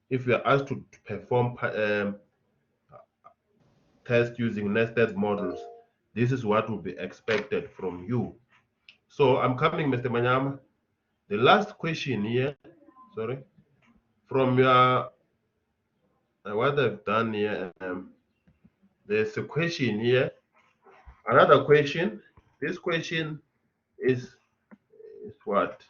If we are asked to perform test using nested models, this is what will be expected from you. So I'm coming, Mr. Manyama. The last question here, sorry, from your what I've done here, there's a question here. Another question. This question is what?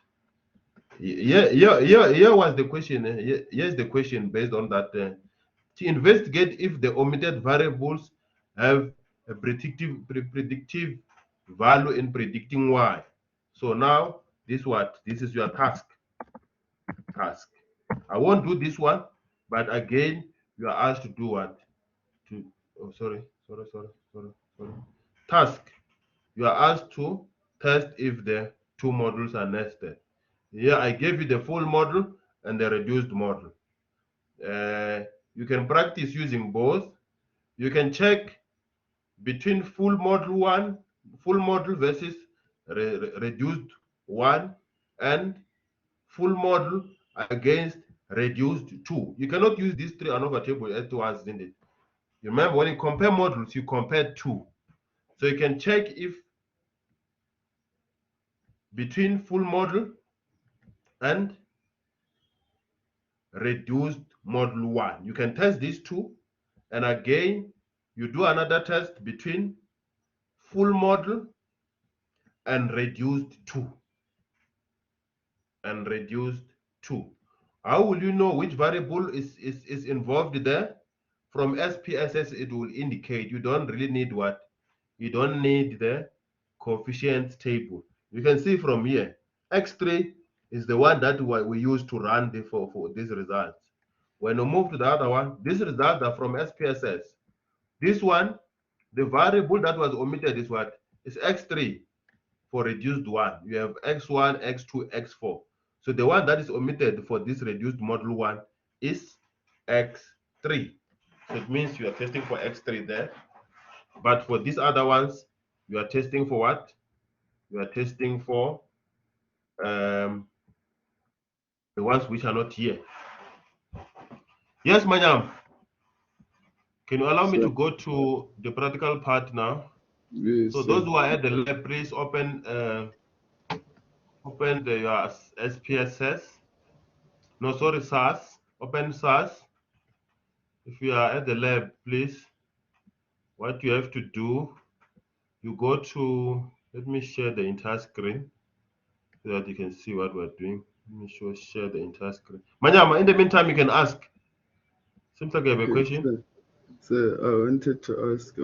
Here was the question. Here's the question based on that. To investigate if the omitted variables have a predictive value in predicting Y. So now this what? This is your task. I won't do this one, but again, you are asked to do what? Sorry. Task. You are asked to test if the two models are nested. Here I gave you the full model and the reduced model. You can practice using both. You can check between full model versus reduced one, and full model against reduced two. You cannot use these three ANOVA table at once, isn't it? You remember when you compare models, you compare two. So you can check if between full model and reduced model one. You can test these two, and again, you do another test between full model and reduced two. and reduced 2. How will you know which variable is involved there? From SPSS, it will indicate. You don't really need what? You don't need the coefficient table. You can see from here, X3 is the one that we use to run for these results. When we move to the other one, these results are from SPSS. This one, the variable that was omitted is what? Is X3 for reduced 1. You have X1, X2, X4. So the one that is omitted for this reduced model 1 is X3. So it means you are testing for X3 there. But for these other ones, you are testing for what? You are testing for the ones which are not here. Yes, Manyam. Can you allow me to go to the practical part now? Yes, So sir. those who are at the lab, please open your SPSS. No, sorry, SAS. Open SAS. If you are at the lab, please, what you have to do, you go to, let me share the entire screen so that you can see what we're doing. Let me share the entire screen. Manyama, in the meantime, you can ask. Seems like you have a question. Sir, I wanted to ask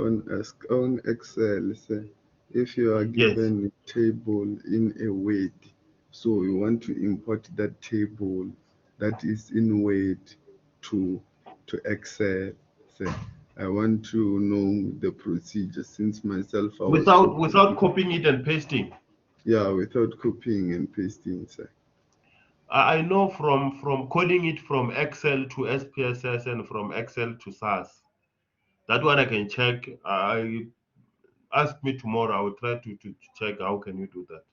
on Excel, sir, if you are given a table in a Word, so you want to import that table that is in Word to Excel, sir. I want to know the procedure since myself I was Without copying it and pasting. Yeah, without copying and pasting, sir. I know from coding it from Excel to SPSS and from Excel to SAS. That one I can check. Ask me tomorrow. I will try to check how can you do that.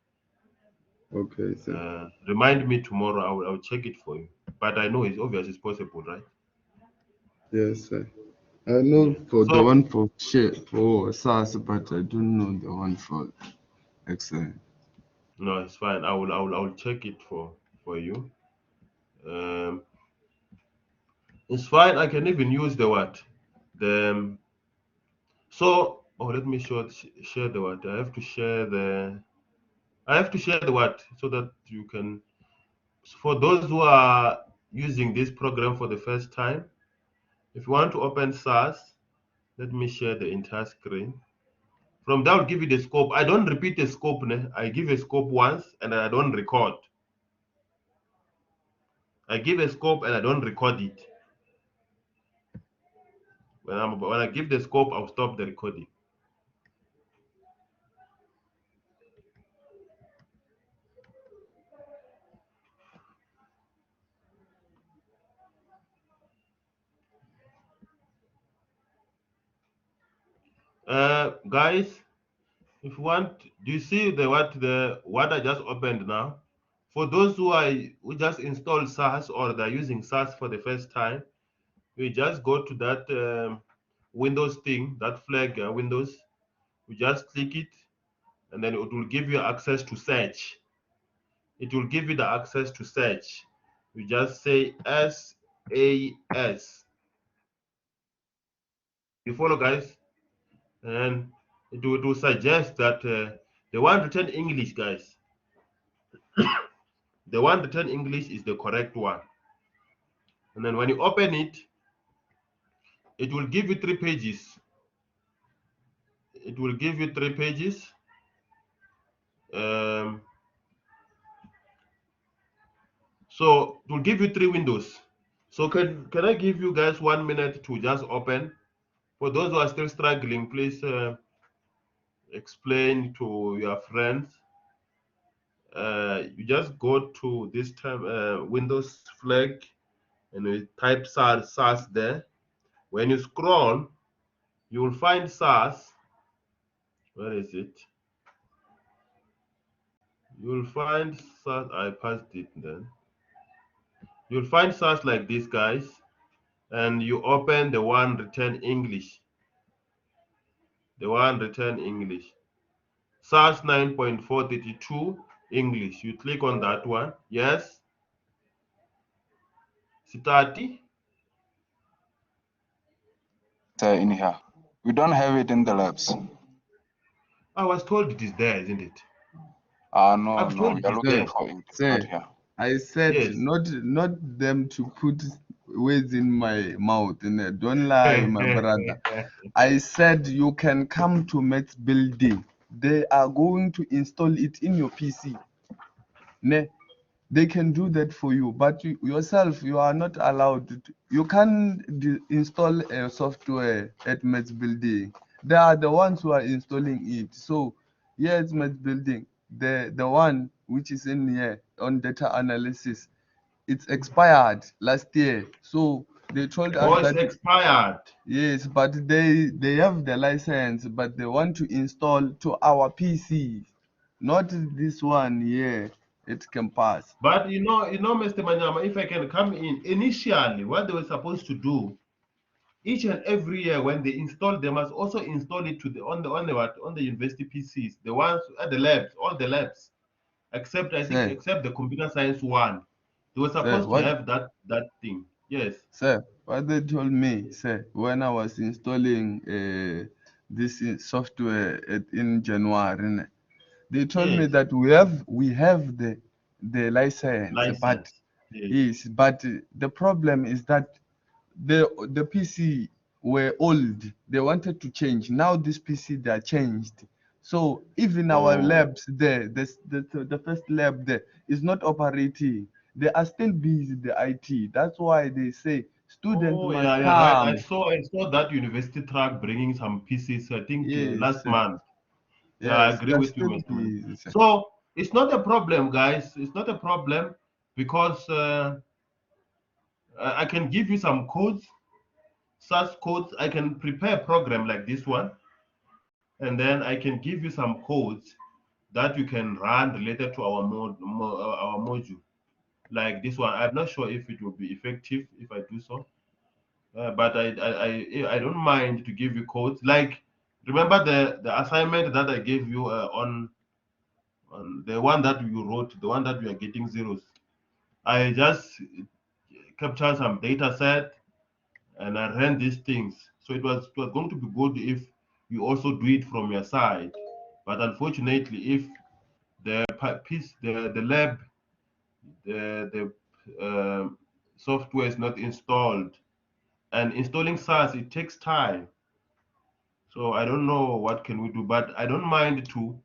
Okay, sir. Remind me tomorrow. I will check it for you. But I know it's obvious it's possible, right? Yes, sir. I know for the one for SAS, but I don't know the one for Excel. No, it's fine. I will check it for you. It's fine. I can even use the what? Let me share the what? I have to share the what so that you can. For those who are using this program for the first time, if you want to open SAS, let me share the entire screen. From there, I'll give you the scope. I don't repeat the scope. I give a scope once and I don't record. I give a scope and I don't record it. When I give the scope, I'll stop the recording. Guys, if you want, do you see what I just opened now? For those who just installed SAS or they're using SAS for the first time, we just go to that Windows thing, that flag Windows. We just click it, and then it will give you access to search. It will give you the access to search. You just say SAS. You follow, guys? And it will suggest that the one written English, guys. The one written English is the correct one. And then when you open it, it will give you 3 pages. It will give you 3 pages. So it will give you 3 windows. So can I give you guys 1 minute to just open? For those who are still struggling, please explain to your friends. You just go to this time Windows flag and you type SAS there. When you scroll, you will find SAS. Where is it? You will find SAS. I passed it then. You'll find SAS like this, guys, and you open the one written English. The one written English. SAS 9.432 English. You click on that one. Yes. Sitati. In here. We don't have it in the labs. I was told it is there, isn't it? No, I've told we it are is looking there. for it. It's not here. I said Yes. not them to put words in my mouth. Don't lie, my brother. I said you can come to Met's building. They are going to install it in your PC. Ne? They can do that for you, but yourself, you are not allowed to. You can install a software at Met's building. They are the ones who are installing it. So, yeah, it's Met's building. The one which is in here on data analysis, it's expired last year. So they told us Oh, it's that expired. yes, but they have the license, but they want to install to our PC, not this one here. It can pass. But Mr. Manyama, if I can come in, initially, what they were supposed to do, each and every year when they install, they must also install it to the on the university PCs, the ones at the labs, all the labs, except I think Sir, except the computer science one. They were sir, supposed to what, have that thing. Yes. sir, what they told me, sir, when I was installing this software in January, they told me Yes. that we have the license, but License. Yes. yes, but the problem is that the PC were old. They wanted to change. Now this PC they are changed. So even our Oh. labs there, the first lab there is not operating. They are still busy the IT. That's why they say students Oh, must yeah, yeah, right. I come. saw I saw that university truck bringing some pieces, I think Yes, last month. Yeah, I yes, agree they're with you, still Mr. Man. busy. Sir. So it's not a problem, guys. It's not a problem because I can give you some codes, such codes. I can prepare a program like this one, and then I can give you some codes that you can run related to our our module, like this one. I'm not sure if it will be effective if I do so, but I don't mind to give you codes. Like remember the assignment that I gave you on the one that you wrote, the one that you are getting zeros. I just captured some data set and I ran these things. So it was going to be good if you also do it from your side. But unfortunately, if the piece, the lab, the software is not installed, and installing SaaS, it takes time. So I don't know what can we do, but I don't mind to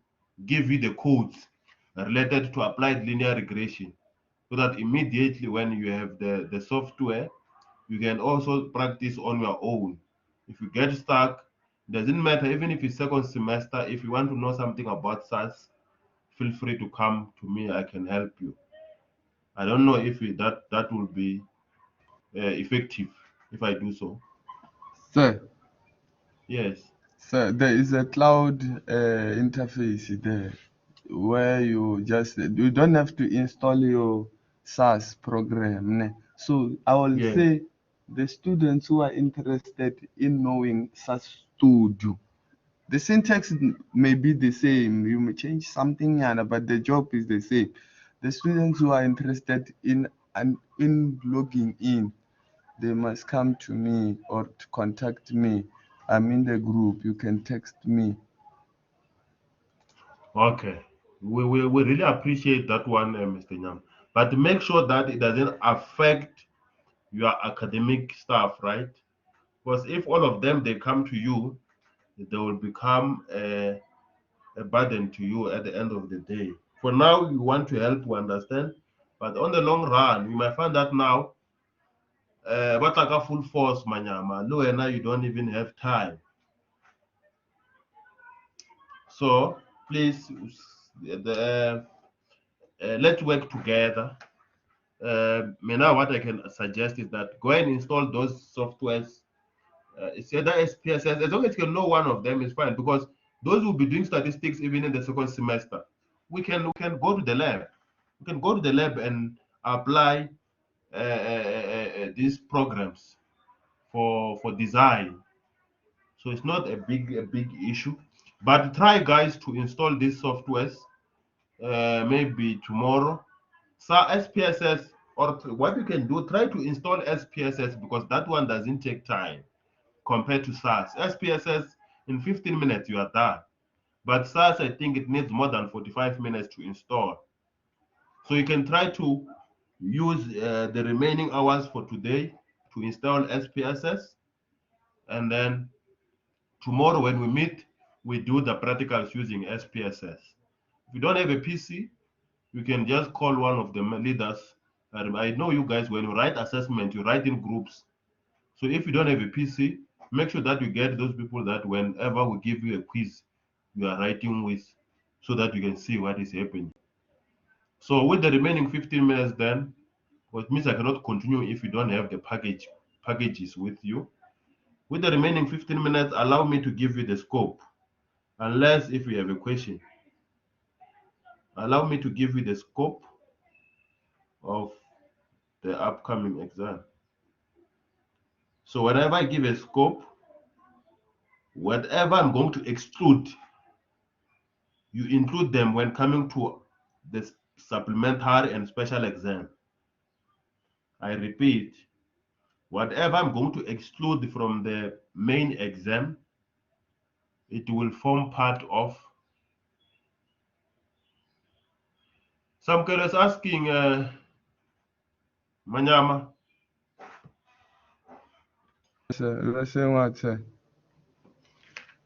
give you the codes related to applied linear regression, so that immediately when you have the software, you can also practice on your own. If you get stuck, doesn't matter, even if it's second semester, if you want to know something about SAS, feel free to come to me. I can help you. I don't know if that will be effective if I do so. Sir, Yes. sir, there is a cloud interface there where you don't have to install your SAS program. Ne? So I will Yes. say the students who are interested in knowing SAS Studio, the syntax may be the same. You may change something, yeah, but the job is the same. The students who are interested in logging in, they must come to me or to contact me. I'm in the group. You can text me. Okay. We really appreciate that one, Mr. Nyam. But make sure that it doesn't affect your academic stuff, right? Because if all of them they come to you, they will become a burden to you at the end of the day. For now, you want to help to understand, but on the long run, you might find that now, but like a full force, manyama, no, and now you don't even have time. So please, let's work together. Now, what I can suggest is that go and install those softwares. It's either SPSS, as long as you know one of them is fine, because those will be doing statistics even in the second semester. We can go to the lab. We can go to the lab and apply these programs for design. So it's not a big issue. But try guys to install these softwares maybe tomorrow. So SPSS, or what you can do, try to install SPSS because that one doesn't take time compared to SARS. SPSS, in 15 minutes, you are done. But SARS, I think it needs more than 45 minutes to install. So you can try to use the remaining hours for today to install SPSS, and then tomorrow when we meet, we do the practicals using SPSS. If you don't have a PC, you can just call one of the leaders. I know you guys, when you write assessment, you write in groups. So if you don't have a PC, make sure that you get those people that whenever we give you a quiz, you are writing with, so that you can see what is happening. So with the remaining 15 minutes then, which means I cannot continue if you don't have the packages with you. With the remaining 15 minutes, allow me to give you the scope, unless if you have a question. Allow me to give you the scope of the upcoming exam. So whenever I give a scope, whatever I'm going to exclude, you include them when coming to the supplementary and special exam. I repeat, whatever I'm going to exclude from the main exam, it will form part of. Some girl is asking, Manyama, Lesson what, sir?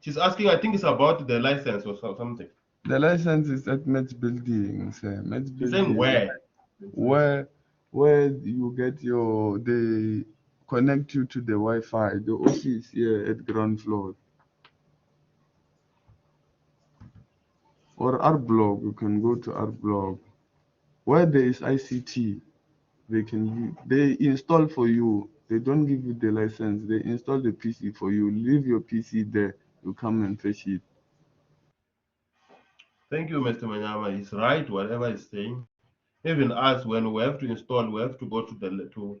she's asking, I think it's about the license or something. The license is at Mets Building, sir. Mets She's saying Building. Where you get they connect you to the Wi-Fi. The office here at ground floor. Or our blog, you can go to our blog. Where there is ICT, they install for you. They don't give you the license. They install the PC for you. Leave your PC there. You come and fetch it. Thank you, Mr. Manyama. He's right, whatever he's saying. Even us, when we have to install, we have to go to the to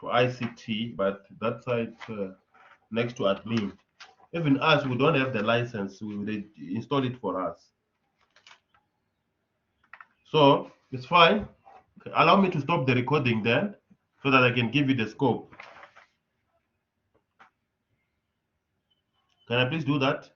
ICT, but that side next to admin. Even us, we don't have the license. They install it for us. So it's fine. Allow me to stop the recording then, so that I can give you the scope. Can I please do that?